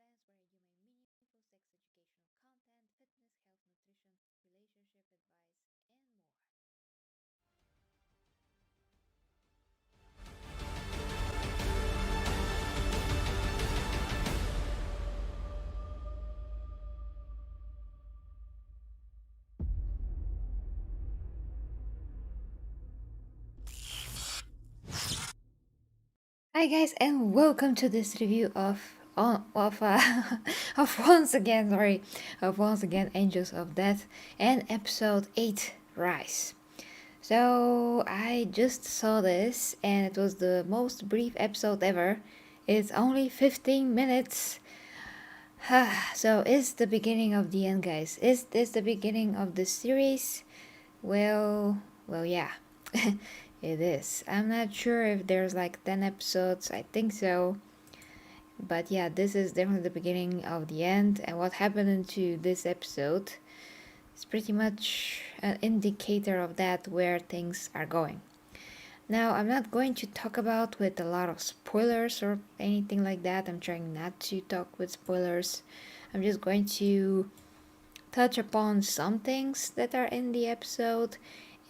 podcast where you may meaningful sex educational content, fitness, health, nutrition, relationship advice, and more. Hi guys, and welcome to this review of once again, Angels of Death and episode 8 Rise. So I just saw this and it was the most brief episode ever. It's only 15 minutes. So it's the beginning of the end, guys. Is this the beginning of the series? Well, yeah. It is. I'm not sure if there's like 10 episodes. I think so. But yeah, this is definitely the beginning of the end. And what happened into this episode is pretty much an indicator of that, where things are going. Now, I'm not going to talk about with a lot of spoilers or anything like that. I'm trying not to talk with spoilers. I'm just going to touch upon some things that are in the episode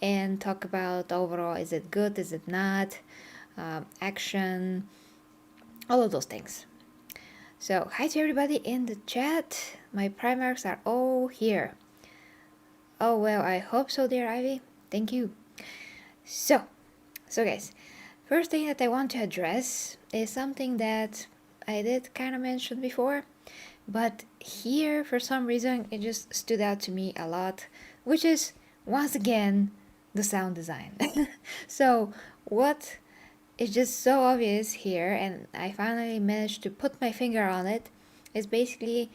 and talk about overall, is it good, is it not, action, all of those things. So, hi to everybody in the chat. My primarks are all here. Oh, well, I hope so, dear Ivy. Thank you. So guys, first thing that I want to address is something that I did kind of mention before, but here, for some reason, it just stood out to me a lot, which is, once again, the sound design. So, what is just so obvious here, and I finally managed to put my finger on it, is basically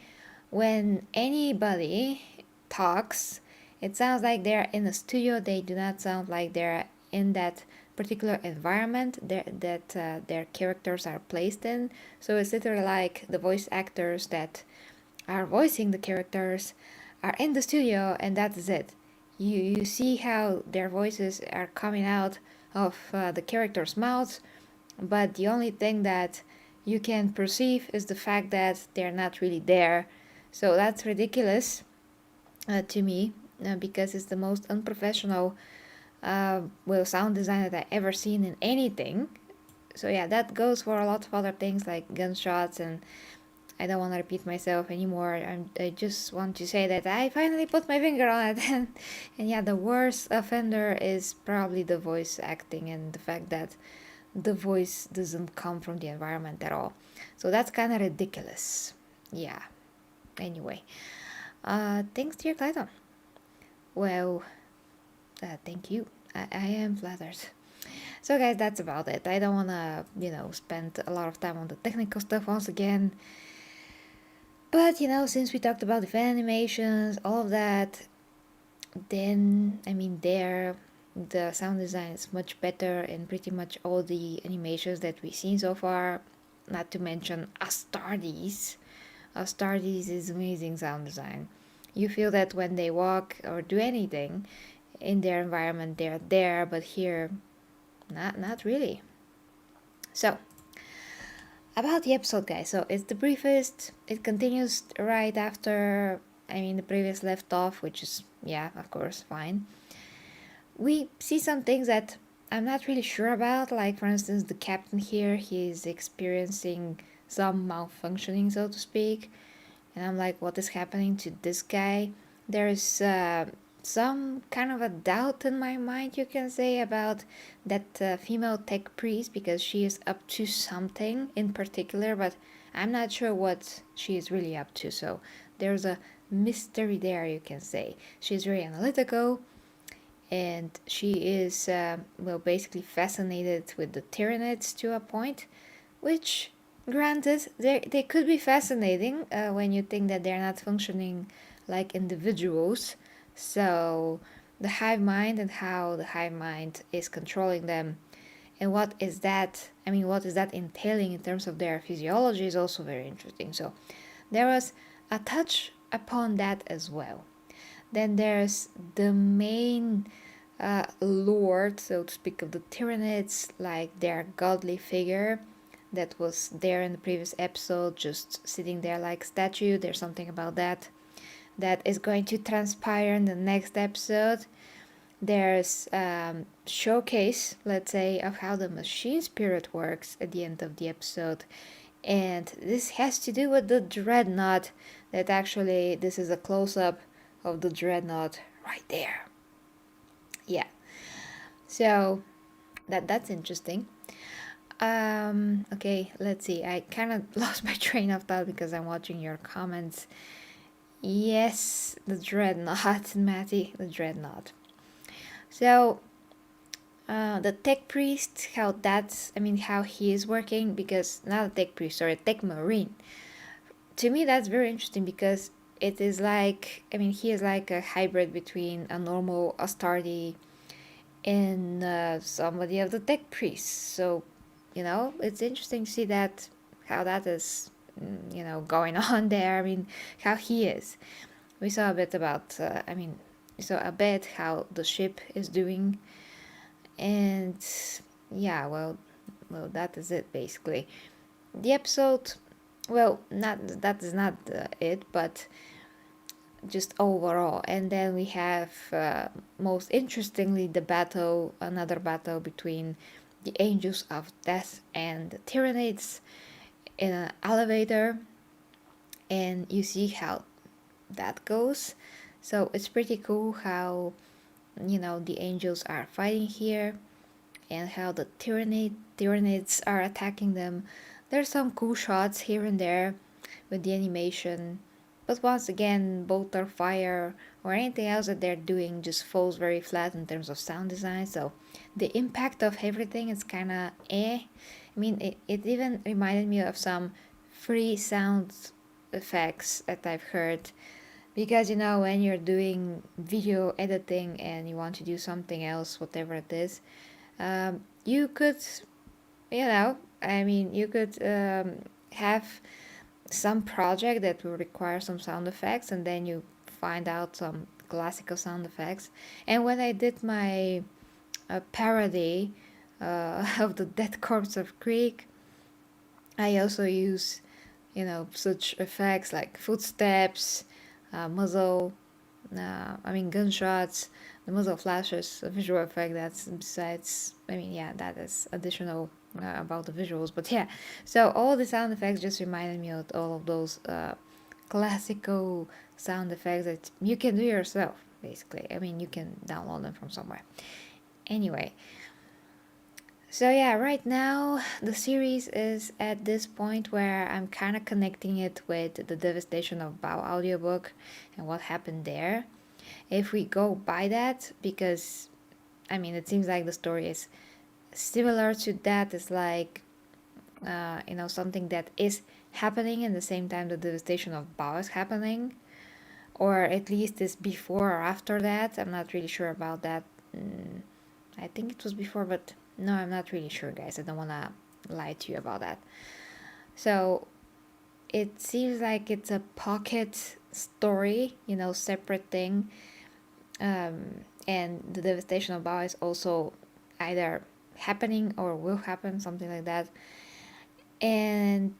when anybody talks, it sounds like they're in a studio. They do not sound like they're in that particular environment that their characters are placed in. So it's literally like the voice actors that are voicing the characters are in the studio, and that is it. You see how their voices are coming out of the characters' mouths, but the only thing that you can perceive is the fact that they're not really there. So that's ridiculous to me, because it's the most unprofessional sound design that I ever seen in anything. So yeah, that goes for a lot of other things like gunshots, and I don't want to repeat myself anymore. I just want to say that I finally put my finger on it. And yeah, the worst offender is probably the voice acting and the fact that the voice doesn't come from the environment at all. So that's kind of ridiculous. Yeah. Anyway, thanks, dear Clayton. Well, thank you. I am flattered. So guys, that's about it. I don't wanna, spend a lot of time on the technical stuff once again. But since we talked about the fan animations, all of that, then the sound design is much better in pretty much all the animations that we've seen so far. Not to mention Astartes. Astartes is amazing sound design. You feel that when they walk or do anything in their environment, they're there, but here, not really. So, about the episode, guys. So it's the briefest. It continues right after the previous left off, which is, yeah, of course, fine. We see some things that I'm not really sure about, like for instance the captain here, he's experiencing some malfunctioning, so to speak, and I'm like, what is happening to this guy? There's some kind of a doubt in my mind, you can say, about that female tech priest, because she is up to something in particular, but I'm not sure what she is really up to. So there's a mystery there, you can say. She's very analytical, and she is basically fascinated with the Tyranids to a point, which, granted, they could be fascinating when you think that they're not functioning like individuals. So the hive mind and how the hive mind is controlling them, and what is that entailing in terms of their physiology, is also very interesting. So there was a touch upon that as well. Then there's the main lord, so to speak, of the Tyranids, like their godly figure, that was there in the previous episode, just sitting there like a statue. There's something about that is going to transpire in the next episode. There's showcase, let's say, of how the machine spirit works at the end of the episode. And this has to do with the dreadnought, that actually this is a close-up of the dreadnought right there. Yeah, so that's interesting. Okay, let's see. I kind of lost my train of thought because I'm watching your comments. Yes, the dreadnought, Matty, the dreadnought. So the tech priest, how he is working, because not a tech priest, sorry, a tech marine. To me, that's very interesting because it is like, he is like a hybrid between a normal Astardi and somebody of the tech priests. So, it's interesting to see that, how that is, going on there. How he is. We saw a bit about, we saw a bit how the ship is doing. And yeah, well, that is it basically. The episode, well, that is not it, but just overall. And then we have, most interestingly, another battle between the Angels of Death and the Tyranids in an elevator, and you see how that goes. So it's pretty cool how, the angels are fighting here, and how the Tyranids are attacking them. There's some cool shots here and there with the animation, but once again, both their fire or anything else that they're doing just falls very flat in terms of sound design. So the impact of everything is kind of eh. It even reminded me of some free sound effects that I've heard, because when you're doing video editing and you want to do something else, whatever it is, you could, you could have some project that will require some sound effects, and then you find out some classical sound effects. And when I did my parody of the Dead Corpse of Greek, I also use, such effects like footsteps, muzzle, gunshots, the muzzle flashes, a visual effect that's besides, that is additional about the visuals. But yeah, so all the sound effects just reminded me of all of those classical sound effects that you can do yourself, basically. You can download them from somewhere. Anyway, so yeah, right now the series is at this point where I'm kind of connecting it with the Devastation of Bao audiobook and what happened there. If we go by that, because it seems like the story is similar to that. It's like something that is happening, and the same time the Devastation of Bao is happening, or at least is before or after that. I'm not really sure about that. I think it was before, but no, I'm not really sure, guys. I don't want to lie to you about that. So it seems like it's a pocket story, separate thing. And the Devastation of Bao is also either happening or will happen, something like that. And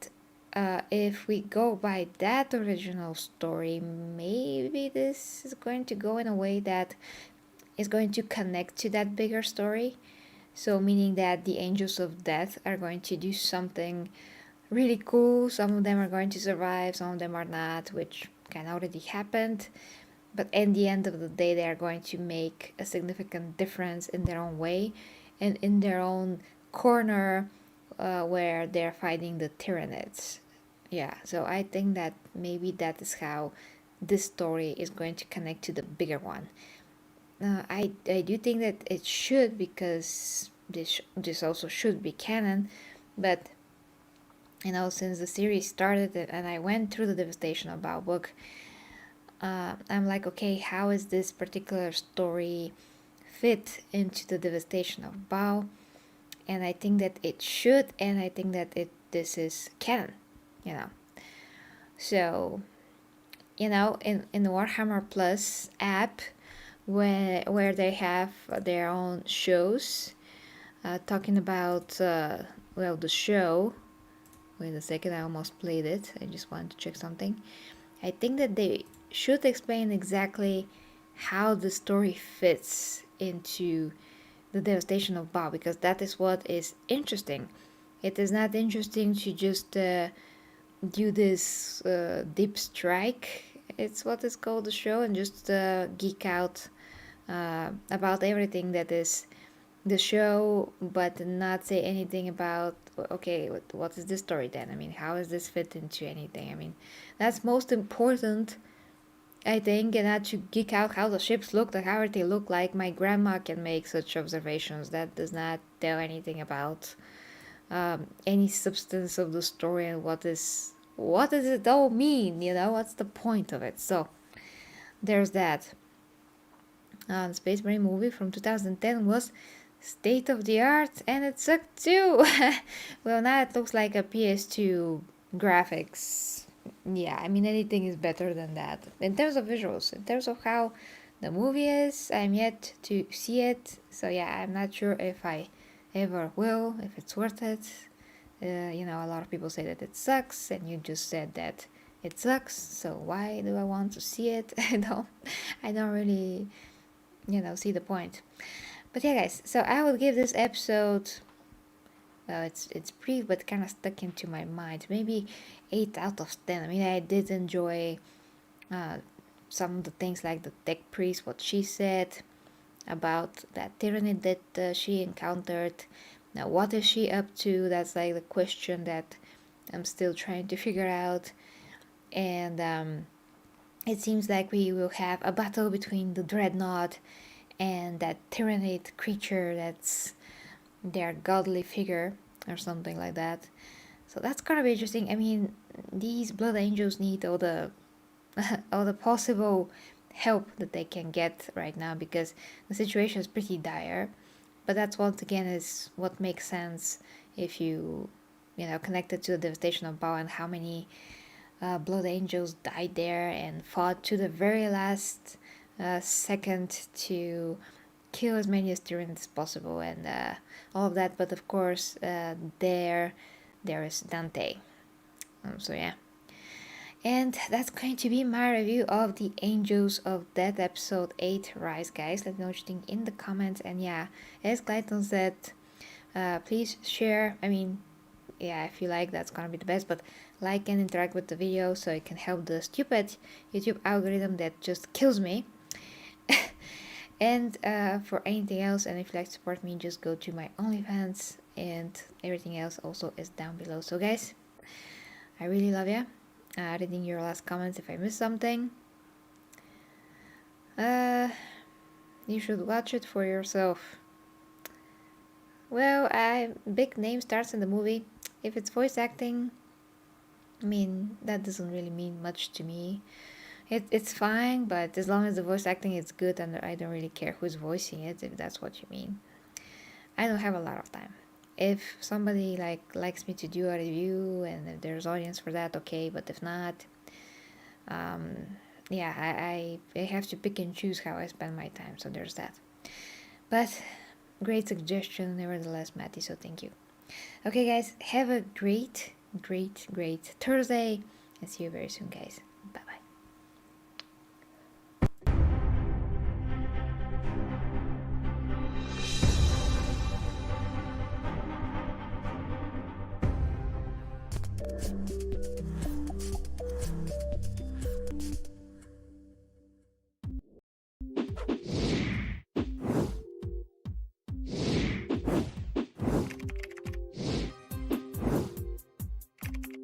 if we go by that original story, maybe this is going to go in a way that is going to connect to that bigger story. So meaning that the Angels of Death are going to do something really cool. Some of them are going to survive, some of them are not, which kind of already happened. But at the end of the day, they are going to make a significant difference in their own way and in their own corner, where they're fighting the Tyranids. Yeah, so I think that maybe that is how this story is going to connect to the bigger one. I do think that it should, because this also should be canon, but since the series started and I went through the Devastation of Bao book, I'm like, okay, how is this particular story fit into the Devastation of Bao? And I think that it should, and I think that this is canon, So, in the Warhammer Plus app, where they have their own shows, talking about the show Wait a second, I almost played it. I just wanted to check something. I think that they should explain exactly how the story fits into the devastation of Ba, because that is what is interesting. It is not interesting to just do this deep strike. It's what is called the show, and just geek out about everything that is the show, but not say anything about, okay, what is the story then? I mean, how does this fit into anything? I mean, that's most important, I think, and not to geek out how the ships look, like how they look like. My grandma can make such observations. That does not tell anything about any substance of the story, and what does it all mean? What's the point of it? So there's that. The Space Marine movie from 2010 was state of the art, and it sucked too. Well, now it looks like a PS2 graphics. Yeah, I mean, anything is better than that. In terms of visuals, in terms of how the movie is, I'm yet to see it. So yeah, I'm not sure if I ever will, if it's worth it. A lot of people say that it sucks, and you just said that it sucks. So why do I want to see it? I don't really, see the point. But yeah, guys, so I will give this episode, well, it's brief but kind of stuck into my mind, maybe 8 out of 10. I mean, I did enjoy some of the things, like the tech priest, what she said about that tyranny that she encountered. Now, what is she up to? That's like the question that I'm still trying to figure out. And it seems like we will have a battle between the dreadnought and that tyrannid creature that's their godly figure or something like that. So that's gonna be interesting. I mean, these blood angels need all the all the possible help that they can get right now, because the situation is pretty dire. But that's, once again, is what makes sense if you connect it to the devastation of Bao and how many blood angels died there and fought to the very last second to kill as many Assyrians as possible, and all of that. But of course, there is Dante. So yeah. And that's going to be my review of the Angels of Death episode 8 Rise, guys. Let me know what you think in the comments. And yeah, as Clayton said, please share. I mean, yeah, if you like, that's gonna be the best, but like and interact with the video so it can help the stupid YouTube algorithm that just kills me. And for anything else, and if you'd like to support me, just go to my OnlyFans, and everything else also is down below. So guys, I really love you. Reading your last comments if I missed something. You should watch it for yourself. Well, big name starts in the movie. If it's voice acting, I mean, that doesn't really mean much to me. It's fine, but as long as the voice acting is good, and I don't really care who's voicing it, if that's what you mean. I don't have a lot of time. If somebody likes me to do a review and if there's audience for that, okay, but if not, yeah, I have to pick and choose how I spend my time, so there's that. But great suggestion nevertheless, Matty, so thank you. Okay guys, have a great Thursday, and see you very soon, guys. Bye bye.